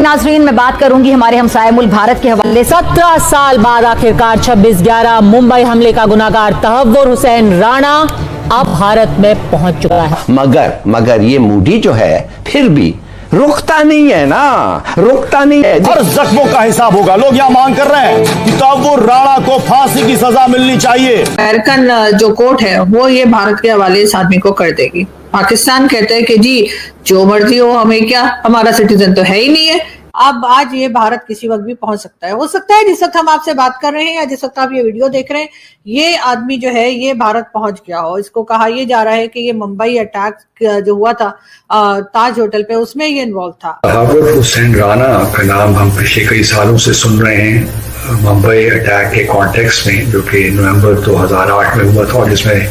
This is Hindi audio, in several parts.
नाजरीन, मैं बात करूंगी हमारे हमसाए मुल्क भारत के हवाले। 17 साल बाद आखिरकार 26/11 मुंबई हमले का गुनाहगार तहव्वुर हुसैन राणा अब भारत में पहुंच चुका है। मगर ये मूडी जो है फिर भी रुकता नहीं है ना, रुकता नहीं है। हर जख्मों का हिसाब होगा। लोग यहाँ मांग कर रहे हैं कि तहव्वुर राणा को फांसी की सजा मिलनी चाहिए। अमेरिकन जो कोर्ट है वो ये भारत के हवाले इस आदमी को कर देगी। पाकिस्तान कहते हैं कि जी जो मर्जी हो, हमें क्या, हमारा सिटीजन तो है ही नहीं है। अब आज ये भारत किसी वक्त भी पहुंच सकता है। हो सकता है जिस वक्त हम आपसे बात कर रहे हैं या जिस वक्त आप ये वीडियो देख रहे हैं, ये आदमी जो है ये भारत पहुंच गया हो। इसको कहा यह जा रहा है कि ये मुंबई अटैक जो हुआ था ताज होटल पे, उसमें ये इन्वॉल्व था। तहव्वुर हुसैन राणा का नाम हम पिछले कई सालों से सुन रहे हैं मुंबई अटैक के कॉन्टेक्स्ट में, जो कि नवंबर 2008 में हुआ था और जिसमें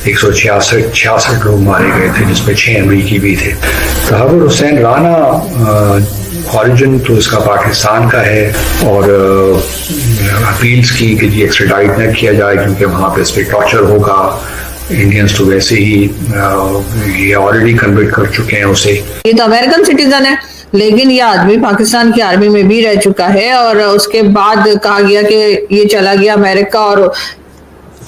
166 लोग मारे गए थे, जिसमें 6 अमरीकी भी थे। तहव्वुर हुसैन राणा ऑरिजिन तो इसका पाकिस्तान का है और अपील्स की कि जी एक्स्ट्राडाइट न किया जाए क्योंकि वहाँ पे इस पर टॉर्चर होगा। इंडियंस तो वैसे ही ये ऑलरेडी कन्विक्ट कर चुके हैं उसे। ये तो अमेरिकन सिटीजन है, लेकिन ये आदमी पाकिस्तान की आर्मी में भी रह चुका है और उसके बाद कहा गया कि ये चला गया अमेरिका और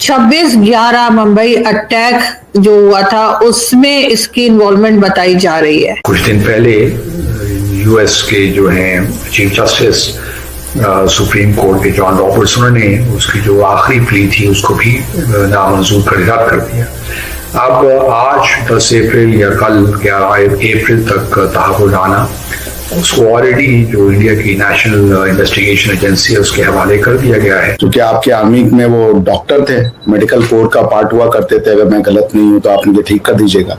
26/11 मुंबई अटैक जो हुआ था उसमें इसकी इन्वॉल्वमेंट बताई जा रही है। कुछ दिन पहले यूएस के जो हैं चीफ जस्टिस सुप्रीम कोर्ट के जॉन रॉबर्ट्स, उन्होंने उसकी जो आखिरी प्ली थी उसको भी नामंजूर कर रद्द कर दिया। अब आज 10 अप्रैल या कल 11 अप्रैल तक तहव्वुर राणा उसको ऑलरेडी जो इंडिया की नेशनल इन्वेस्टिगेशन एजेंसी है उसके हवाले कर दिया गया है। क्योंकि आपके आर्मी में वो डॉक्टर थे, मेडिकल कोर का पार्ट हुआ करते थे, अगर मैं गलत नहीं हूं तो आप मुझे ठीक कर दीजिएगा।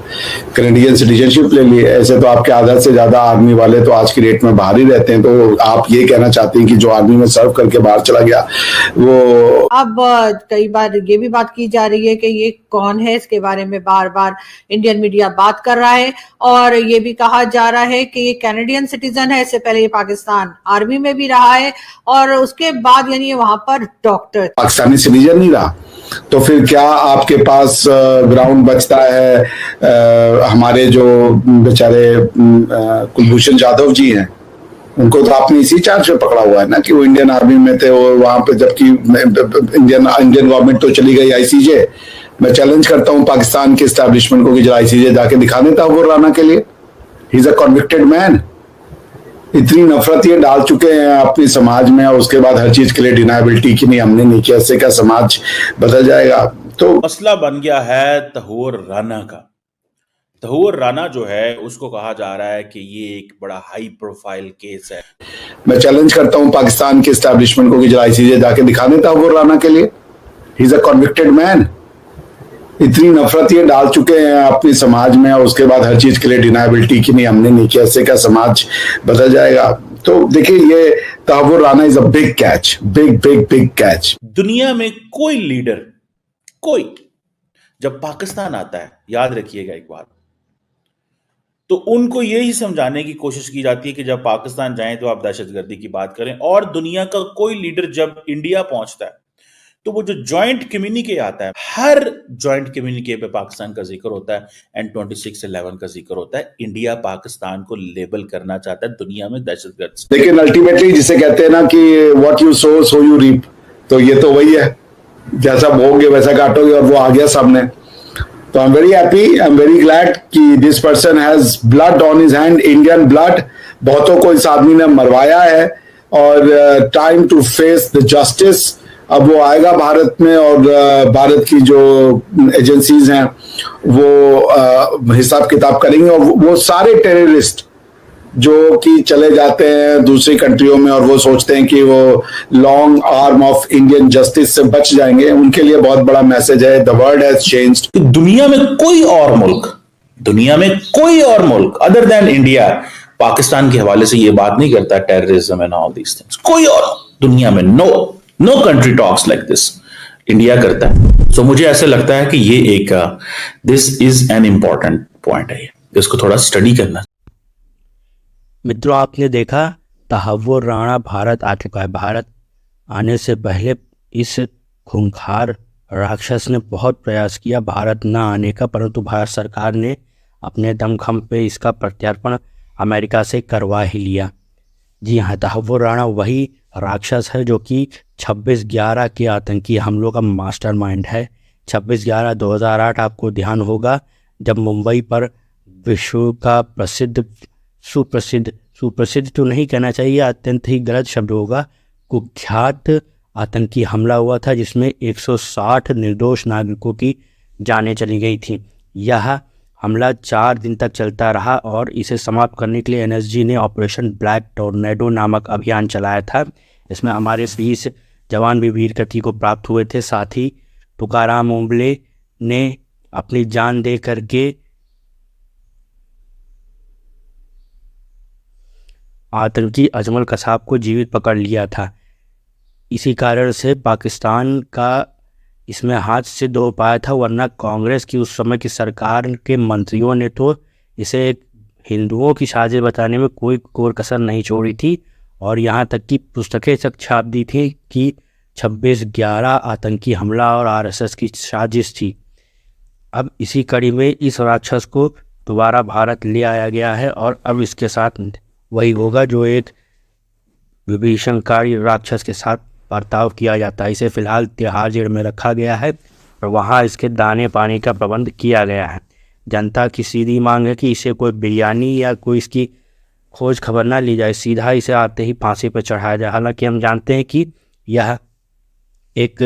कैनेडियन सिटीजनशिप ले लिए। ऐसे तो आपके आधा से ज्यादा आर्मी वाले तो आज की डेट में बाहर ही रहते हैं। तो आप ये कहना चाहते हैं कि जो आर्मी में सर्व करके बाहर चला गया वो। अब कई बार ये भी बात की जा रही है कि ये कौन है, इसके बारे में बार बार इंडियन मीडिया बात कर रहा है और ये भी कहा जा रहा है कि ये कैनेडियन सिटीजन है। इससे पहले ये पाकिस्तान आर्मी में भी रहा है और उसके बाद यानी वहां पर डॉक्टर। पाकिस्तानी सिटीजन नहीं रहा तो फिर क्या आपके पास ग्राउंड बचता है? हमारे जो बेचारे कुलभूषण जाधव जी हैं, उनको तो आपने इसी चार्ज पे पकड़ा हुआ है ना कि वो इंडियन आर्मी में थे और वहां पे, जबकि इंडियन गवर्नमेंट तो चली गई आईसीजे। मैं चैलेंज करता हूं पाकिस्तान के एस्टैब्लिशमेंट को कि जो आईसीजे जाके दिखा देता वो राणा के लिए। He is a convicted man. इतनी नफरत ये डाल चुके हैं अपने समाज में और उसके बाद हर चीज के लिए डिनायबिलिटी की नहीं, हमने नहीं किया, इससे क्या समाज बदल जाएगा? तो मसला बन गया है तहव्वुर राणा का। तहव्वुर राणा जो है उसको कहा जा रहा है कि ये एक बड़ा हाई प्रोफाइल केस है। मैं चैलेंज करता हूं पाकिस्तान के एस्टैब्लिशमेंट को कि जो आईसीजे जाके दिखा देता वो राणा के लिए। He is a convicted man. इतनी नफरत ये डाल चुके हैं अपने समाज में और उसके बाद हर चीज के लिए डिनायबिलिटी की नहीं, हमने नहीं किया, इससे क्या समाज बदल जाएगा? तो देखिए, ये Tahawwur Rana is a big catch, big catch. दुनिया में कोई लीडर, कोई जब पाकिस्तान आता है, याद रखिएगा एक बात, तो उनको यही समझाने की कोशिश की जाती है कि जब पाकिस्तान जाएं तो आप दहशतगर्दी की बात करें। और दुनिया का कोई लीडर जब इंडिया पहुंचता है तो वो जो जॉइंट कम्युनिके आता है, हर जॉइंट कम्युनिके पे पाकिस्तान का जिक्र होता है एंड 26/11 का जिक्र होता है। इंडिया पाकिस्तान को लेबल करना चाहता है दुनिया में दहशतगर्द। लेकिन अल्टीमेटली जिसे कहते हैं ना कि what you sow so you reap, तो ये तो वही है, जैसा बोओगे वैसा काटोगे और वो आ गया सामने। तो I am very happy, I am very glad कि this person has blood on his hand, Indian blood. बहुतों को इस आदमी ने मरवाया है और time to face the justice. अब वो आएगा भारत में और भारत की जो एजेंसीज हैं वो हिसाब किताब करेंगे और वो सारे टेररिस्ट जो कि चले जाते हैं दूसरी कंट्रियों में और वो सोचते हैं कि वो long arm of Indian justice से बच जाएंगे, उनके लिए बहुत बड़ा मैसेज है। The world has changed. दुनिया में कोई और मुल्क अदर देन इंडिया पाकिस्तान के हवाले से ये बात नहीं करता terrorism and all these things. कोई और दुनिया में no country talks like this. India करता है। सो मुझे ऐसे लगता है कि ये एक this is an important point है, इसको थोड़ा स्टडी करना। मित्रों, आपने देखा तहव्वुर राणा भारत आ चुका है। भारत आने से पहले इस खूंखार राक्षस ने बहुत प्रयास किया भारत न आने का, परंतु भारत सरकार ने अपने दमखम पे इसका प्रत्यार्पण अमेरिका से करवा ही लिया। जी हाँ, तहव्वुर राणा वही राक्षस है जो कि 26/11 के आतंकी हमलों का मास्टरमाइंड है। 26/11/2008 आपको ध्यान होगा जब मुंबई पर विश्व का सुप्रसिद्ध तो नहीं कहना चाहिए, अत्यंत ही गलत शब्द होगा, कुख्यात आतंकी हमला हुआ था जिसमें 160 निर्दोष नागरिकों की जानें चली गई थी। यह हमला 4 दिन तक चलता रहा और इसे समाप्त करने के लिए एनएसजी ने ऑपरेशन ब्लैक टोर्नेडो नामक अभियान चलाया था। इसमें हमारे 20 जवान भी वीर गति को प्राप्त हुए थे। साथ ही तुकाराम ओंबले ने अपनी जान दे करके आतंकी अजमल कसाब को जीवित पकड़ लिया था। इसी कारण से पाकिस्तान का इसमें हाथ सिद्ध हो पाया था, वरना कांग्रेस की उस समय की सरकार के मंत्रियों ने तो इसे एक हिंदुओं की साजिश बताने में कोई कोर कसर नहीं छोड़ी थी और यहाँ तक कि पुस्तकें तक छाप दी थी कि 26/11 आतंकी हमला और आरएसएस की साजिश थी। अब इसी कड़ी में इस राक्षस को दोबारा भारत ले आया गया है और अब इसके साथ वही होगा जो एक विभीषणकारी राक्षस के साथ बर्ताव किया जाता है। इसे फिलहाल तिहाड़ जेल में रखा गया है और वहाँ इसके दाने पानी का प्रबंध किया गया है। जनता की सीधी मांग है कि इसे कोई बिरयानी या कोई इसकी खोज खबर ना ली जाए, सीधा इसे आते ही फांसी पर चढ़ाया जाए। हालांकि हम जानते हैं कि यह एक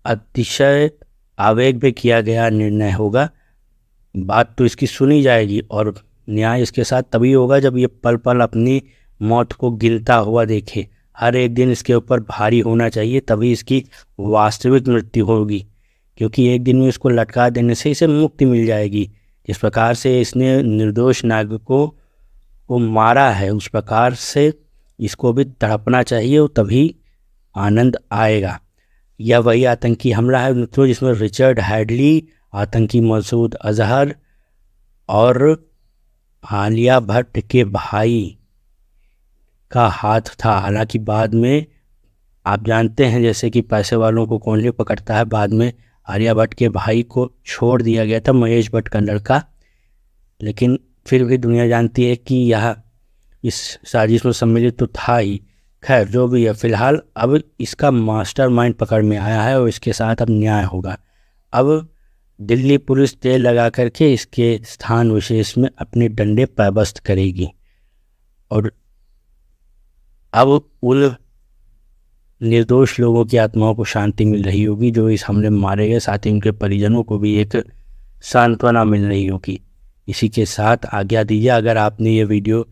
अतिशय आवेग में किया गया निर्णय होगा। बात तो इसकी सुनी जाएगी और न्याय इसके साथ तभी होगा जब ये पल पल अपनी मौत को गिनता हुआ देखे। हर एक दिन इसके ऊपर भारी होना चाहिए, तभी इसकी वास्तविक मृत्यु होगी, क्योंकि एक दिन में इसको लटका देने से इसे मुक्ति मिल जाएगी। जिस प्रकार से इसने निर्दोष नागरिकों को मारा है उस प्रकार से इसको भी तड़पना चाहिए और तभी आनंद आएगा। यह वही आतंकी हमला है मित्रों जिसमें रिचर्ड हैडली, आतंकी मसूद अजहर और आलिया भट्ट के भाई का हाथ था। हालांकि बाद में आप जानते हैं जैसे कि पैसे वालों को कौन ले पकड़ता है, बाद में आलिया भट्ट के भाई को छोड़ दिया गया था, महेश भट्ट का लड़का। लेकिन फिर भी दुनिया जानती है कि यह इस साजिश में सम्मिलित तो था ही। खैर जो भी है, फिलहाल अब इसका मास्टरमाइंड पकड़ में आया है और इसके साथ अब न्याय होगा। अब दिल्ली पुलिस तेल लगा करके इसके स्थान विशेष में अपने डंडे पैबस्त करेगी और अब उन निर्दोष लोगों की आत्माओं को शांति मिल रही होगी जो इस हमले में मारे गए, साथ ही उनके परिजनों को भी एक सांत्वना मिल रही होगी। इसी के साथ आज्ञा दीजिए। अगर आपने ये वीडियो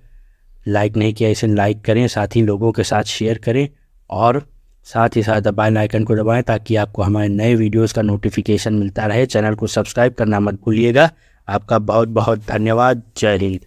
लाइक नहीं किया इसे लाइक करें, साथ ही लोगों के साथ शेयर करें और साथ ही साथ बेल आइकन को दबाएं ताकि आपको हमारे नए वीडियोस का नोटिफिकेशन मिलता रहे। चैनल को सब्सक्राइब करना मत भूलिएगा। आपका बहुत बहुत धन्यवाद। जय हिंद।